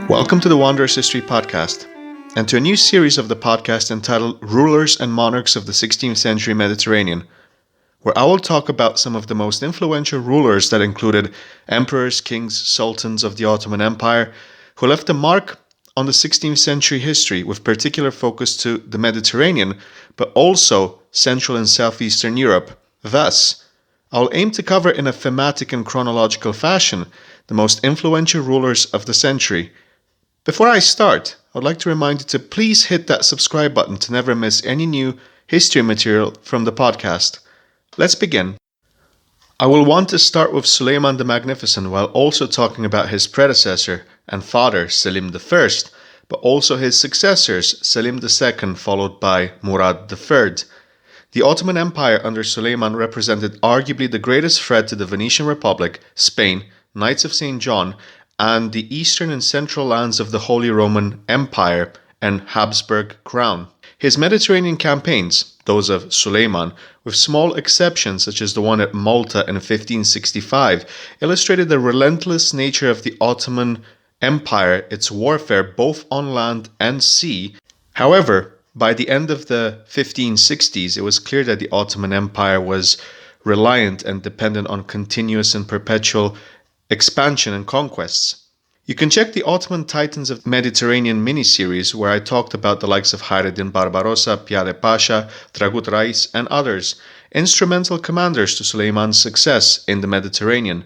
Welcome to the Wanderer's History Podcast, and to a new series of the podcast entitled Rulers and Monarchs of the 16th Century Mediterranean, where I will talk about some of the most influential rulers that included emperors, kings, sultans of the Ottoman Empire, who left a mark on the 16th century history with particular focus to the Mediterranean, but also Central and Southeastern Europe. Thus, I will aim to cover in a thematic and chronological fashion the most influential rulers of the century. Before I start, I would like to remind you to please hit that subscribe button to never miss any new history material from the podcast. Let's begin. I will want to start with Suleyman the Magnificent while also talking about his predecessor and father Selim I, but also his successors Selim II followed by Murad III. The Ottoman Empire under Suleyman represented arguably the greatest threat to the Venetian Republic, Spain, Knights of St. John, and the eastern and central lands of the Holy Roman Empire and Habsburg crown. His Mediterranean campaigns, those of Suleyman, with small exceptions such as the one at Malta in 1565, illustrated the relentless nature of the Ottoman Empire, its warfare both on land and sea. However, by the end of the 1560s, it was clear that the Ottoman Empire was reliant and dependent on continuous and perpetual expansion and conquests. You can check the Ottoman Titans of the Mediterranean miniseries where I talked about the likes of Hayreddin Barbarossa, Piare Pasha, Dragut Rais, and others, instrumental commanders to Suleyman's success in the Mediterranean.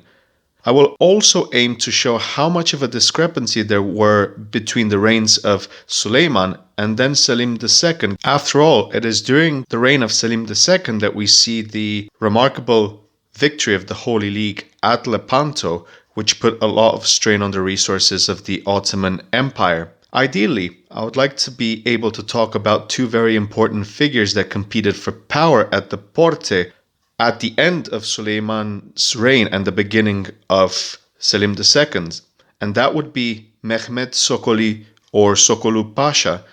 I will also aim to show how much of a discrepancy there were between the reigns of Suleyman and then Selim II. After all, it is during the reign of Selim II that we see the remarkable victory of the Holy League at Lepanto, which put a lot of strain on the resources of the Ottoman Empire. Ideally, I would like to be able to talk about two very important figures that competed for power at the Porte at the end of Suleyman's reign and the beginning of Selim II, and that would be Mehmet Sokoli or Sokolu Pasha,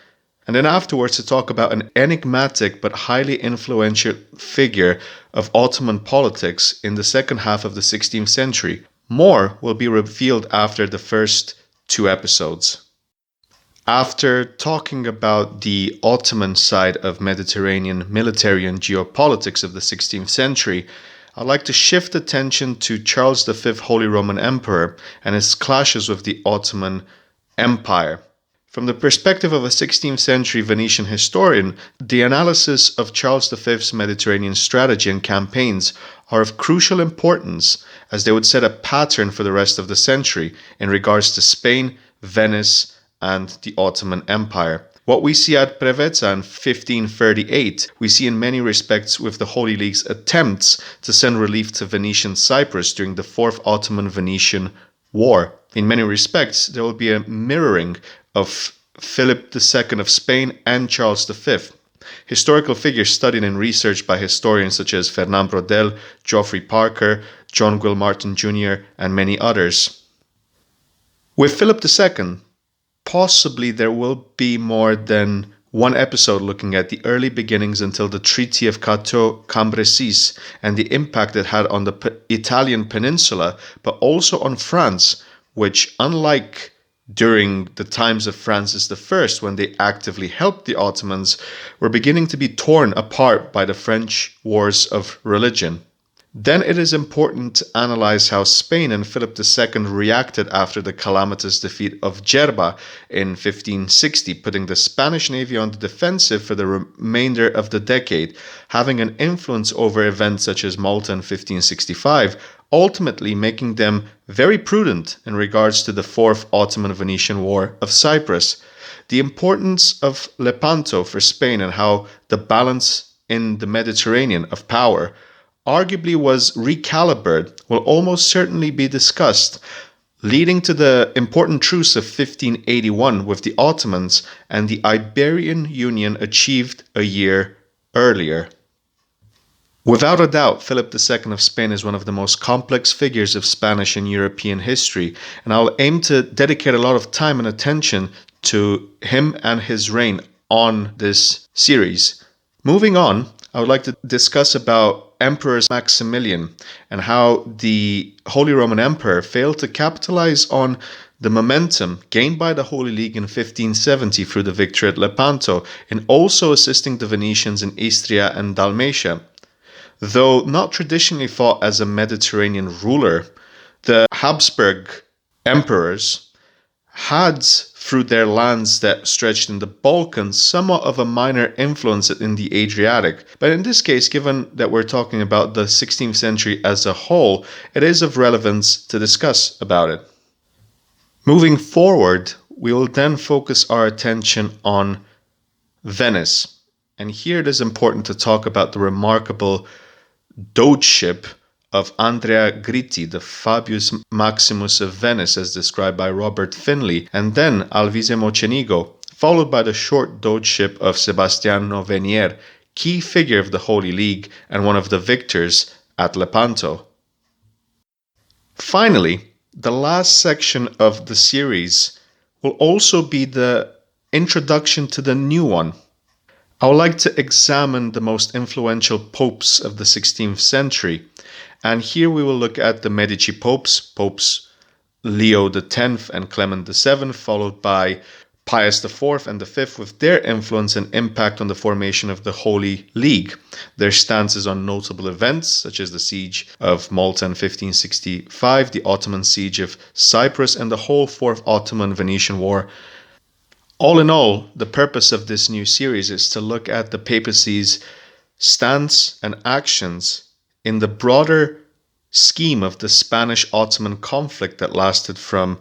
and then afterwards to talk about an enigmatic but highly influential figure of Ottoman politics in the second half of the 16th century. More will be revealed after the first two episodes. After talking about the Ottoman side of Mediterranean military and geopolitics of the 16th century, I'd like to shift attention to Charles V, Holy Roman Emperor, and his clashes with the Ottoman Empire. From the perspective of a 16th century Venetian historian, the analysis of Charles V's Mediterranean strategy and campaigns are of crucial importance as they would set a pattern for the rest of the century in regards to Spain, Venice, and the Ottoman Empire. What we see at Preveza in 1538, we see in many respects with the Holy League's attempts to send relief to Venetian Cyprus during the Fourth Ottoman-Venetian War. In many respects, there will be a mirroring of Philip II of Spain and Charles V. Historical figures studied and researched by historians such as Fernand Braudel, Geoffrey Parker, John Gilmartin Jr., and many others. With Philip II, possibly there will be more than one episode looking at the early beginnings until the Treaty of Cateau-Cambrésis and the impact it had on the Italian peninsula, but also on France, which, unlike during the times of Francis I, when they actively helped the Ottomans, were beginning to be torn apart by the French wars of religion. Then it is important to analyze how Spain and Philip II reacted after the calamitous defeat of Gerba in 1560, putting the Spanish navy on the defensive for the remainder of the decade, having an influence over events such as Malta in 1565, ultimately making them very prudent in regards to the Fourth Ottoman-Venetian War of Cyprus. The importance of Lepanto for Spain and how the balance in the Mediterranean of power arguably was recalibrated will almost certainly be discussed, leading to the important truce of 1581 with the Ottomans and the Iberian Union achieved a year earlier. Without a doubt, Philip II of Spain is one of the most complex figures of Spanish and European history, and I'll aim to dedicate a lot of time and attention to him and his reign on this series. Moving on, I would like to discuss about Emperor Maximilian and how the Holy Roman Emperor failed to capitalize on the momentum gained by the Holy League in 1570 through the victory at Lepanto, in also assisting the Venetians in Istria and Dalmatia. Though not traditionally thought as a Mediterranean ruler, the Habsburg emperors had, through their lands that stretched in the Balkans, somewhat of a minor influence in the Adriatic. But in this case, given that we're talking about the 16th century as a whole, it is of relevance to discuss about it. Moving forward, we will then focus our attention on Venice. And here it is important to talk about the remarkable dogeship of Andrea Gritti, the Fabius Maximus of Venice, as described by Robert Finlay, and then Alvise Mocenigo, followed by the short dogeship of Sebastiano Venier, key figure of the Holy League and one of the victors at Lepanto. Finally, the last section of the series will also be the introduction to the new one. I would like to examine the most influential popes of the 16th century, and here we will look at the Medici popes Leo X and Clement VII, followed by Pius IV and V, with their influence and impact on the formation of the Holy League, their stances on notable events such as the siege of Malta in 1565, the Ottoman siege of Cyprus, and the whole Fourth Ottoman-Venetian War. All in all, the purpose of this new series is to look at the papacy's stance and actions in the broader scheme of the Spanish-Ottoman conflict that lasted from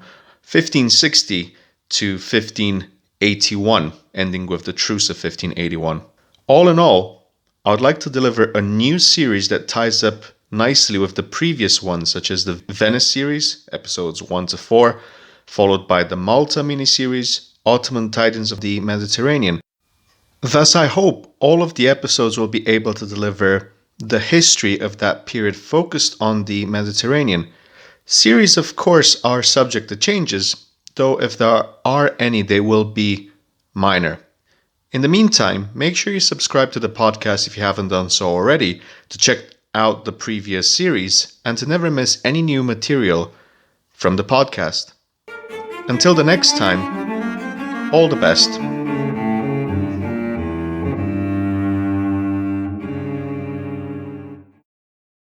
1560 to 1581, ending with the Truce of 1581. All in all, I would like to deliver a new series that ties up nicely with the previous ones, such as the Venice series, episodes 1 to 4, followed by the Malta miniseries, Ottoman Titans of the Mediterranean. Thus, I hope all of the episodes will be able to deliver the history of that period focused on the Mediterranean. Series, of course, are subject to changes, though if there are any, they will be minor. In the meantime, make sure you subscribe to the podcast if you haven't done so already, to check out the previous series and to never miss any new material from the podcast. Until the next time, all the best.